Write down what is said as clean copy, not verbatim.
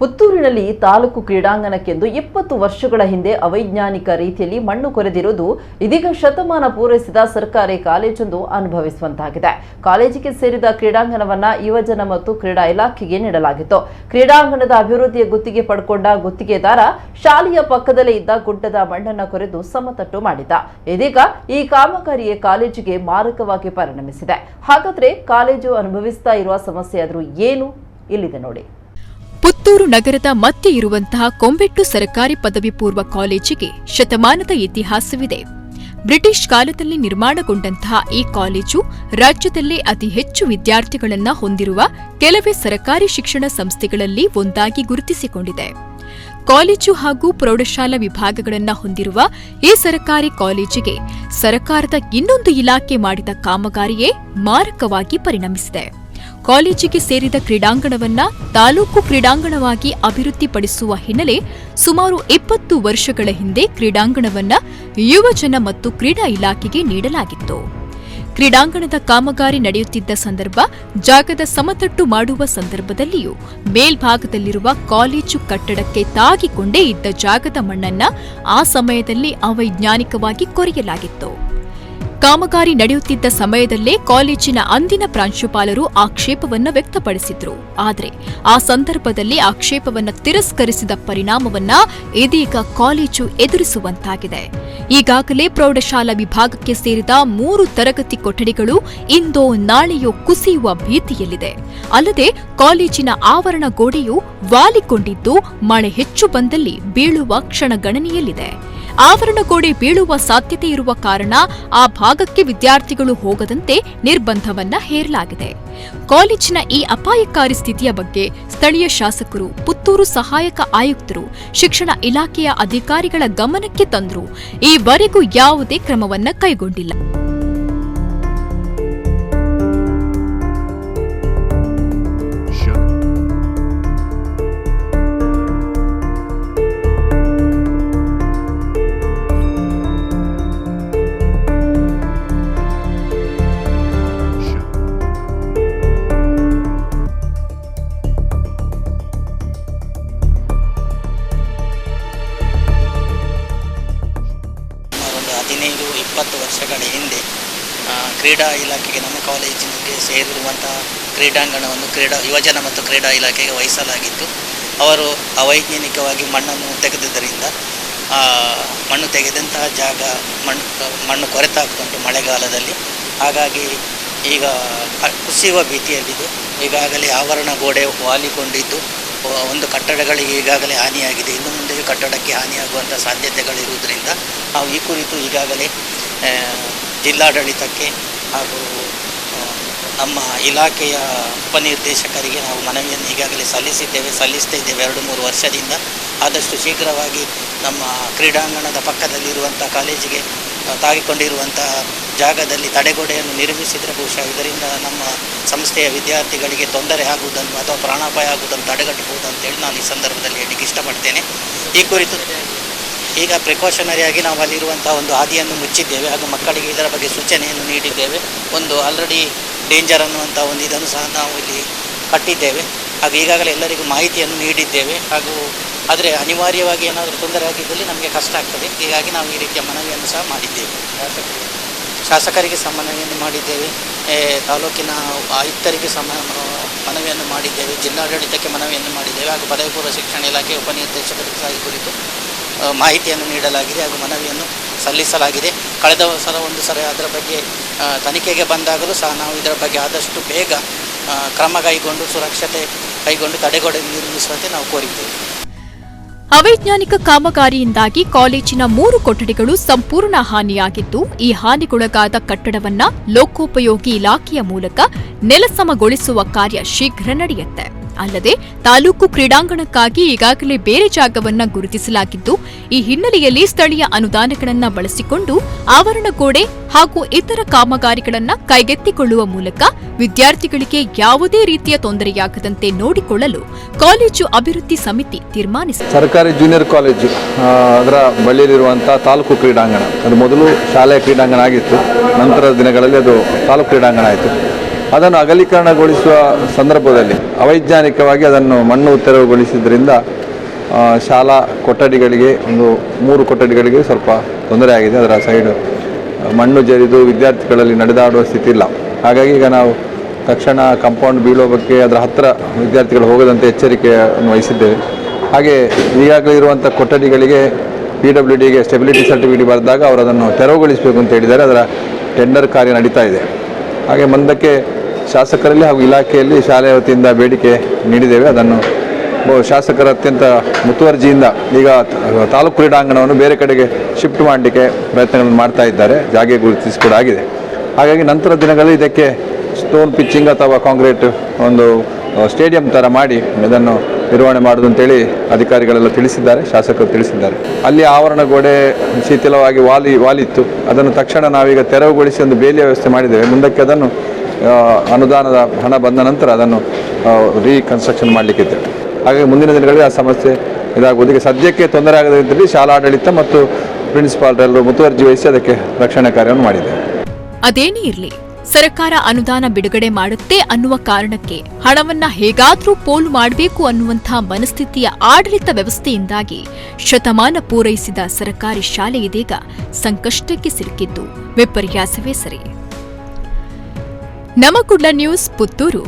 ಪುತ್ತೂರಿನಲ್ಲಿ ತಾಲೂಕು ಕ್ರೀಡಾಂಗಣಕ್ಕೆಂದು 20 ವರ್ಷಗಳ ಹಿಂದೆ ಅವೈಜ್ಞಾನಿಕ ರೀತಿಯಲ್ಲಿ ಮಣ್ಣು ಕೊರೆದಿರುವುದು ಇದೀಗ ಶತಮಾನ ಪೂರೈಸಿದ ಸರ್ಕಾರಿ ಕಾಲೇಜೊಂದು ಅನುಭವಿಸುವಂತಾಗಿದೆ. ಕಾಲೇಜಿಗೆ ಸೇರಿದ ಕ್ರೀಡಾಂಗಣವನ್ನ ಯುವಜನ ಮತ್ತು ಕ್ರೀಡಾ ಇಲಾಖೆಗೆ ನೀಡಲಾಗಿತ್ತು. ಕ್ರೀಡಾಂಗಣದ ಅಭಿವೃದ್ಧಿಯ ಗುತ್ತಿಗೆ ಪಡೆದುಕೊಂಡ ಗುತ್ತಿಗೆದಾರ ಶಾಲೆಯ ಪಕ್ಕದಲ್ಲೇ ಇದ್ದ ಗುಡ್ಡದ ಮಣ್ಣನ್ನು ಕೊರೆದು ಸಮತಟ್ಟು ಮಾಡಿದ್ದ. ಇದೀಗ ಈ ಕಾಮಗಾರಿಯೇ ಕಾಲೇಜಿಗೆ ಮಾರಕವಾಗಿ ಪರಿಣಮಿಸಿದೆ. ಹಾಗಾದ್ರೆ ಕಾಲೇಜು ಅನುಭವಿಸ್ತಾ ಇರುವ ಸಮಸ್ಯೆ ಆದರೂ ಏನು? ಇಲ್ಲಿದೆ ನೋಡಿ. ಪುತ್ತೂರು ನಗರದ ಮಧ್ಯೆ ಇರುವಂತಹ ಕೊಂಬೆಟ್ಟು ಸರ್ಕಾರಿ ಪದವಿ ಪೂರ್ವ ಕಾಲೇಜಿಗೆ ಶತಮಾನದ ಇತಿಹಾಸವಿದೆ. ಬ್ರಿಟಿಷ್ ಕಾಲದಲ್ಲಿ ನಿರ್ಮಾಣಗೊಂಡಂತಹ ಈ ಕಾಲೇಜು ರಾಜ್ಯದಲ್ಲೇ ಅತಿ ಹೆಚ್ಚು ವಿದ್ಯಾರ್ಥಿಗಳನ್ನು ಹೊಂದಿರುವ ಕೆಲವೇ ಸರ್ಕಾರಿ ಶಿಕ್ಷಣ ಸಂಸ್ಥೆಗಳಲ್ಲಿ ಒಂದಾಗಿ ಗುರುತಿಸಿಕೊಂಡಿದೆ. ಕಾಲೇಜು ಹಾಗೂ ಪ್ರೌಢಶಾಲಾ ವಿಭಾಗಗಳನ್ನು ಹೊಂದಿರುವ ಈ ಸರ್ಕಾರಿ ಕಾಲೇಜಿಗೆ ಸರ್ಕಾರದ ಇನ್ನೊಂದು ಇಲಾಖೆ ಮಾಡಿದ ಕಾಮಗಾರಿಯೇ ಮಾರಕವಾಗಿ ಪರಿಣಮಿಸಿದೆ. ಕಾಲೇಜಿಗೆ ಸೇರಿದ ಕ್ರೀಡಾಂಗಣವನ್ನ ತಾಲೂಕು ಕ್ರೀಡಾಂಗಣವಾಗಿ ಅಭಿವೃದ್ಧಿಪಡಿಸುವ ಹಿನ್ನೆಲೆ ಸುಮಾರು 20 ವರ್ಷಗಳ ಹಿಂದೆ ಕ್ರೀಡಾಂಗಣವನ್ನ ಯುವಜನ ಮತ್ತು ಕ್ರೀಡಾ ಇಲಾಖೆಗೆ ನೀಡಲಾಗಿತ್ತು. ಕ್ರೀಡಾಂಗಣದ ಕಾಮಗಾರಿ ನಡೆಯುತ್ತಿದ್ದ ಸಂದರ್ಭ ಜಾಗದ ಸಮತಟ್ಟು ಮಾಡುವ ಸಂದರ್ಭದಲ್ಲಿಯೂ ಮೇಲ್ಭಾಗದಲ್ಲಿರುವ ಕಾಲೇಜು ಕಟ್ಟಡಕ್ಕೆ ತಾಗಿಕೊಂಡೇ ಇದ್ದ ಜಾಗದ ಮಣ್ಣನ್ನ ಆ ಸಮಯದಲ್ಲಿ ಅವೈಜ್ಞಾನಿಕವಾಗಿ ಕೊರೆಯಲಾಗಿತ್ತು. ಕಾಮಗಾರಿ ನಡೆಯುತ್ತಿದ್ದ ಸಮಯದಲ್ಲೇ ಕಾಲೇಜಿನ ಅಂದಿನ ಪ್ರಾಂಶುಪಾಲರು ಆಕ್ಷೇಪವನ್ನು ವ್ಯಕ್ತಪಡಿಸಿದ್ರು. ಆದರೆ ಆ ಸಂದರ್ಭದಲ್ಲಿ ಆಕ್ಷೇಪವನ್ನು ತಿರಸ್ಕರಿಸಿದ ಪರಿಣಾಮವನ್ನ ಇದೀಗ ಕಾಲೇಜು ಎದುರಿಸುವಂತಾಗಿದೆ. ಈಗಾಗಲೇ ಪ್ರೌಢಶಾಲಾ ವಿಭಾಗಕ್ಕೆ ಸೇರಿದ 3 ತರಗತಿ ಕೊಠಡಿಗಳು ಇಂದೋ ನಾಳೆಯೋ ಕುಸಿಯುವ ಭೀತಿಯಲ್ಲಿದೆ. ಅಲ್ಲದೆ ಕಾಲೇಜಿನ ಆವರಣ ಗೋಡೆಯು ವಾಲಿಕೊಂಡಿದ್ದು ಮಳೆ ಹೆಚ್ಚು ಬಂದಲ್ಲಿ ಬೀಳುವ ಕ್ಷಣಗಣನೆಯಲ್ಲಿದೆ. ಆವರಣ ಗೋಡೆ ಬೀಳುವ ಸಾಧ್ಯತೆ ಇರುವ ಕಾರಣ ಆ ಭಾಗಕ್ಕೆ ವಿದ್ಯಾರ್ಥಿಗಳು ಹೋಗದಂತೆ ನಿರ್ಬಂಧವನ್ನ ಹೇರಲಾಗಿದೆ. ಕಾಲೇಜಿನ ಈ ಅಪಾಯಕಾರಿ ಸ್ಥಿತಿಯ ಬಗ್ಗೆ ಸ್ಥಳೀಯ ಶಾಸಕರು, ಪುತ್ತೂರು ಸಹಾಯಕ ಆಯುಕ್ತರು, ಶಿಕ್ಷಣ ಇಲಾಖೆಯ ಅಧಿಕಾರಿಗಳ ಗಮನಕ್ಕೆ ತಂದರೂ ಈವರೆಗೂ ಯಾವುದೇ ಕ್ರಮವನ್ನ ಕೈಗೊಂಡಿಲ್ಲ. ಹದಿನೈದು 20 ವರ್ಷಗಳ ಹಿಂದೆ ಕ್ರೀಡಾ ಇಲಾಖೆಗೆ ನಮ್ಮ ಕಾಲೇಜಿಗೆ ಸೇರಿರುವಂತಹ ಕ್ರೀಡಾಂಗಣವನ್ನು ಯುವಜನ ಮತ್ತು ಕ್ರೀಡಾ ಇಲಾಖೆಗೆ ವಹಿಸಲಾಗಿತ್ತು. ಅವರು ಅವೈಜ್ಞಾನಿಕವಾಗಿ ಮಣ್ಣನ್ನು ತೆಗೆದುದರಿಂದ ಮಣ್ಣು ತೆಗೆದಂತಹ ಜಾಗ ಮಣ್ಣು ಕೊರೆತಾಗ್ತುಂಟು ಮಳೆಗಾಲದಲ್ಲಿ. ಹಾಗಾಗಿ ಈಗ ಕುಸಿಯುವ ಭೀತಿಯಲ್ಲಿದೆ. ಈಗಾಗಲೇ ಆವರಣ ಗೋಡೆ ವಾಲಿಕೊಂಡಿದ್ದು ಒಂದು ಕಟ್ಟಡಗಳಿಗೆ ಈಗಾಗಲೇ ಹಾನಿಯಾಗಿದೆ. ಇನ್ನು ಮುಂದೆಯೂ ಕಟ್ಟಡಕ್ಕೆ ಹಾನಿಯಾಗುವಂಥ ಸಾಧ್ಯತೆಗಳಿರುವುದರಿಂದ ನಾವು ಈ ಕುರಿತು ಈಗಾಗಲೇ ಜಿಲ್ಲಾಡಳಿತಕ್ಕೆ ಹಾಗೂ ನಮ್ಮ ಇಲಾಖೆಯ ಉಪನಿರ್ದೇಶಕರಿಗೆ ನಾವು ಮನವಿಯನ್ನು ಈಗಾಗಲೇ ಸಲ್ಲಿಸ್ತಾ ಇದ್ದೇವೆ 2-3 ವರ್ಷದಿಂದ. ಆದಷ್ಟು ಶೀಘ್ರವಾಗಿ ನಮ್ಮ ಕ್ರೀಡಾಂಗಣದ ಪಕ್ಕದಲ್ಲಿರುವಂಥ ಕಾಲೇಜಿಗೆ ತಾಗಿಕೊಂಡಿರುವಂಥ ಜಾಗದಲ್ಲಿ ತಡೆಗೋಡೆಯನ್ನು ನಿರ್ಮಿಸಿದರೆ ಬಹುಶಃ ಇದರಿಂದ ನಮ್ಮ ಸಂಸ್ಥೆಯ ವಿದ್ಯಾರ್ಥಿಗಳಿಗೆ ತೊಂದರೆ ಆಗುವುದನ್ನು ಅಥವಾ ಪ್ರಾಣಾಪಾಯ ಆಗುವುದನ್ನು ತಡೆಗಟ್ಟಬಹುದು ಅಂತೇಳಿ ನಾನು ಈ ಸಂದರ್ಭದಲ್ಲಿ ಹೇಳಲಿಕ್ಕೆ ಇಷ್ಟಪಡ್ತೇನೆ. ಈ ಕುರಿತು ಈಗ ಪ್ರಿಕಾಷನರಿಯಾಗಿ ನಾವು ಅಲ್ಲಿರುವಂಥ ಒಂದು ಹಾದಿಯನ್ನು ಮುಚ್ಚಿದ್ದೇವೆ ಹಾಗೂ ಮಕ್ಕಳಿಗೆ ಇದರ ಬಗ್ಗೆ ಸೂಚನೆಯನ್ನು ನೀಡಿದ್ದೇವೆ. ಒಂದು ಆಲ್ರೆಡಿ ಡೇಂಜರ್ ಅನ್ನುವಂಥ ಒಂದು ಇದನ್ನು ಸಹ ನಾವು ಇಲ್ಲಿ ಕಟ್ಟಿದ್ದೇವೆ. ಹಾಗೂ ಈಗಾಗಲೇ ಎಲ್ಲರಿಗೂ ಮಾಹಿತಿಯನ್ನು ನೀಡಿದ್ದೇವೆ. ಹಾಗೂ ಆದರೆ ಅನಿವಾರ್ಯವಾಗಿ ಏನಾದರೂ ತೊಂದರೆ ಆಗಿದ್ದಲ್ಲಿ ನಮಗೆ ಕಷ್ಟ ಆಗ್ತದೆ. ಹೀಗಾಗಿ ನಾವು ಈ ರೀತಿಯ ಮನವಿಯನ್ನು ಸಹ ಮಾಡಿದ್ದೇವೆ. ಶಾಸಕರಿಗೆ ಸಹ ಮನವಿಯನ್ನು ಮಾಡಿದ್ದೇವೆ, ತಾಲೂಕಿನ ಆಯುಕ್ತರಿಗೆ ಸಹ ಮನವಿಯನ್ನು ಮಾಡಿದ್ದೇವೆ, ಜಿಲ್ಲಾಡಳಿತಕ್ಕೆ ಮನವಿಯನ್ನು ಮಾಡಿದ್ದೇವೆ ಹಾಗೂ ಪದವಿ ಪೂರ್ವ ಶಿಕ್ಷಣ ಇಲಾಖೆ ಉಪನಿರ್ದೇಶಕರಿಗೆ ಸಹ ಈ ಕುರಿತು ಮಾಹಿತಿಯನ್ನು ನೀಡಲಾಗಿದೆ ಹಾಗೂ ಮನವಿಯನ್ನು ಸಲ್ಲಿಸಲಾಗಿದೆ. ಕಳೆದ ಒಂದು ಸಲ ಅದರ ಬಗ್ಗೆ ತನಿಖೆಗೆ ಬಂದಾಗಲೂ ಸಹ ನಾವು ಇದರ ಬಗ್ಗೆ ಆದಷ್ಟು ಬೇಗ ಕ್ರಮ ಕೈಗೊಂಡು ಸುರಕ್ಷತೆ ಕೈಗೊಂಡು ತಡೆಗೋಡೆ ನಿರ್ಮಿಸುವಂತೆ ನಾವು ಕೋರಿದ್ದೇವೆ. ಅವೈಜ್ಞಾನಿಕ ಕಾಮಗಾರಿಯಿಂದಾಗಿ ಕಾಲೇಜಿನ 3 ಕೊಠಡಿಗಳು ಸಂಪೂರ್ಣ ಹಾನಿಯಾಗಿದ್ದು, ಈ ಹಾನಿಗೊಳಗಾದ ಕಟ್ಟಡವನ್ನ ಲೋಕೋಪಯೋಗಿ ಇಲಾಖೆಯ ಮೂಲಕ ನೆಲಸಮಗೊಳಿಸುವ ಕಾರ್ಯ ಶೀಘ್ರ ನಡೆಯುತ್ತೆ. ಅಲ್ಲದೆ ತಾಲೂಕು ಕ್ರೀಡಾಂಗಣಕ್ಕಾಗಿ ಈಗಾಗಲೇ ಬೇರೆ ಜಾಗವನ್ನ ಗುರುತಿಸಲಾಗಿದ್ದು, ಈ ಹಿನ್ನೆಲೆಯಲ್ಲಿ ಸ್ಥಳೀಯ ಅನುದಾನಗಳನ್ನು ಬಳಸಿಕೊಂಡು ಆವರಣ ಗೋಡೆ ಹಾಗೂ ಇತರ ಕಾಮಗಾರಿಗಳನ್ನು ಕೈಗೆತ್ತಿಕೊಳ್ಳುವ ಮೂಲಕ ವಿದ್ಯಾರ್ಥಿಗಳಿಗೆ ಯಾವುದೇ ರೀತಿಯ ತೊಂದರೆಯಾಗದಂತೆ ನೋಡಿಕೊಳ್ಳಲು ಕಾಲೇಜು ಅಭಿವೃದ್ಧಿ ಸಮಿತಿ ತೀರ್ಮಾನಿಸಿದೆ. ಸರ್ಕಾರಿ ಜೂನಿಯರ್ ಕಾಲೇಜು ಅದರ ಬಳಿಯಲ್ಲಿರುವಂತಹ ತಾಲೂಕು ಕ್ರೀಡಾಂಗಣ ಅದು ಮೊದಲು ಶಾಲೆಯ ಕ್ರೀಡಾಂಗಣ ಆಗಿತ್ತು. ನಂತರದ ದಿನಗಳಲ್ಲಿ ಅದು ತಾಲೂಕು ಕ್ರೀಡಾಂಗಣ ಆಯಿತು. ಅದನ್ನು ಅಗಲೀಕರಣಗೊಳಿಸುವ ಸಂದರ್ಭದಲ್ಲಿ ಅವೈಜ್ಞಾನಿಕವಾಗಿ ಅದನ್ನು ಮಣ್ಣು ತೆರವುಗೊಳಿಸಿದ್ರಿಂದ ಶಾಲಾ ಕೊಠಡಿಗಳಿಗೆ 3 ಕೊಠಡಿಗಳಿಗೆ ಸ್ವಲ್ಪ ತೊಂದರೆ ಆಗಿದೆ. ಅದರ ಸೈಡ್ ಮಣ್ಣು ಜರಿದು ವಿದ್ಯಾರ್ಥಿಗಳಲ್ಲಿ ನಡೆದಾಡುವ ಸ್ಥಿತಿ ಇಲ್ಲ. ಹಾಗಾಗಿ ಈಗ ನಾವು ತಕ್ಷಣ ಕಾಂಪೌಂಡ್ ಬೀಳೋ ಬಗ್ಗೆ ಅದರ ಹತ್ತಿರ ವಿದ್ಯಾರ್ಥಿಗಳು ಹೋಗದಂತೆ ಎಚ್ಚರಿಕೆಯನ್ನು ವಹಿಸಿದ್ದೇವೆ. ಹಾಗೆ ಈಗಾಗಲೇ ಇರುವಂಥ ಕೊಠಡಿಗಳಿಗೆ PWDಗೆ ಸ್ಟೆಬಿಲಿಟಿ ಸರ್ಟಿಫಿಕೇಟ್ ಬರೆದಾಗ ಅವರು ಅದನ್ನು ತೆರವುಗೊಳಿಸಬೇಕು ಅಂತ ಹೇಳಿದ್ದಾರೆ. ಅದರ ಟೆಂಡರ್ ಕಾರ್ಯ ನಡೀತಾ ಇದೆ. ಹಾಗೆ ಮುಂದಕ್ಕೆ ಶಾಸಕರಲ್ಲಿ ಹಾಗೂ ಇಲಾಖೆಯಲ್ಲಿ ಶಾಲೆಯ ವತಿಯಿಂದ ಬೇಡಿಕೆ ನೀಡಿದ್ದೇವೆ. ಅದನ್ನು ಶಾಸಕರ ಅತ್ಯಂತ ಮುತುವರ್ಜಿಯಿಂದ ಈಗ ತಾಲೂಕು ಕ್ರೀಡಾಂಗಣವನ್ನು ಬೇರೆ ಕಡೆಗೆ ಶಿಫ್ಟ್ ಮಾಡಲಿಕ್ಕೆ ಪ್ರಯತ್ನಗಳನ್ನು ಮಾಡ್ತಾ ಇದ್ದಾರೆ. ಜಾಗ ಗುರುತಿಸಿ ಕೂಡ ಆಗಿದೆ. ಹಾಗಾಗಿ ನಂತರ ದಿನಗಳಲ್ಲಿ ಇದಕ್ಕೆ ಸ್ಟೋನ್ ಪಿಚ್ಚಿಂಗ್ ಅಥವಾ ಕಾಂಕ್ರೀಟ್ ಒಂದು ಸ್ಟೇಡಿಯಂ ಥರ ಮಾಡಿ ಇದನ್ನು ನಿರ್ವಹಣೆ ಮಾಡೋದು ಅಂತೇಳಿ ಅಧಿಕಾರಿಗಳೆಲ್ಲ ತಿಳಿಸಿದ್ದಾರೆ, ಶಾಸಕರು ತಿಳಿಸಿದ್ದಾರೆ. ಅಲ್ಲಿ ಆವರಣ ಗೋಡೆ ಶಿಥಿಲವಾಗಿ ವಾಲಿತ್ತು. ಅದನ್ನು ತಕ್ಷಣ ನಾವೀಗ ತೆರವುಗೊಳಿಸಿ ಒಂದು ಬೇಲಿಯ ವ್ಯವಸ್ಥೆ ಮಾಡಿದ್ದೇವೆ. ಮುಂದಕ್ಕೆ ಅದನ್ನು ಅನುದಾನದ ಹಣ ಬಂದ ನಂತರ ಅದನ್ನು ರೀಕನ್ಸ್ಟ್ರಕ್ಷನ್ ಮಾಡಲಿಕ್ಕಿದೆ. ಹಾಗಾಗಿ ಮುಂದಿನ ದಿನಗಳಲ್ಲಿ ಆ ಸಮಸ್ಯೆ ಇದಾಗುವುದು. ಈಗ ಸದ್ಯಕ್ಕೆ ತೊಂದರೆ ಆಗದಂತೆ ಶಾಲಾ ಆಡಳಿತ ಮತ್ತು ಪ್ರಿನ್ಸಿಪಾಲ್ರೆಲ್ಲರೂ ಮುತುವರ್ಜಿ ವಹಿಸಿ ಅದಕ್ಕೆ ರಕ್ಷಣಾ ಕಾರ್ಯವನ್ನು ಮಾಡಿದ್ದೇವೆ. ಅದೇನೇ ಇರಲಿ, ಸರ್ಕಾರ ಅನುದಾನ ಬಿಡುಗಡೆ ಮಾಡುತ್ತೆ ಅನ್ನುವ ಕಾರಣಕ್ಕೆ ಹಣವನ್ನ ಹೇಗಾದ್ರೂ ಪೋಲು ಮಾಡಬೇಕು ಅನ್ನುವಂಥ ಮನಸ್ಥಿತಿಯ ಆಡಳಿತ ವ್ಯವಸ್ಥೆಯಿಂದಾಗಿ ಶತಮಾನ ಪೂರೈಸಿದ ಸರ್ಕಾರಿ ಶಾಲೆ ಇದೀಗ ಸಂಕಷ್ಟಕ್ಕೆ ಸಿಲುಕಿದ್ದು ವಿಪರ್ಯಾಸವೇ ಸರಿ. ನಮಕುಡ್ಲ ನ್ಯೂಸ್, ಪುತ್ತೂರು.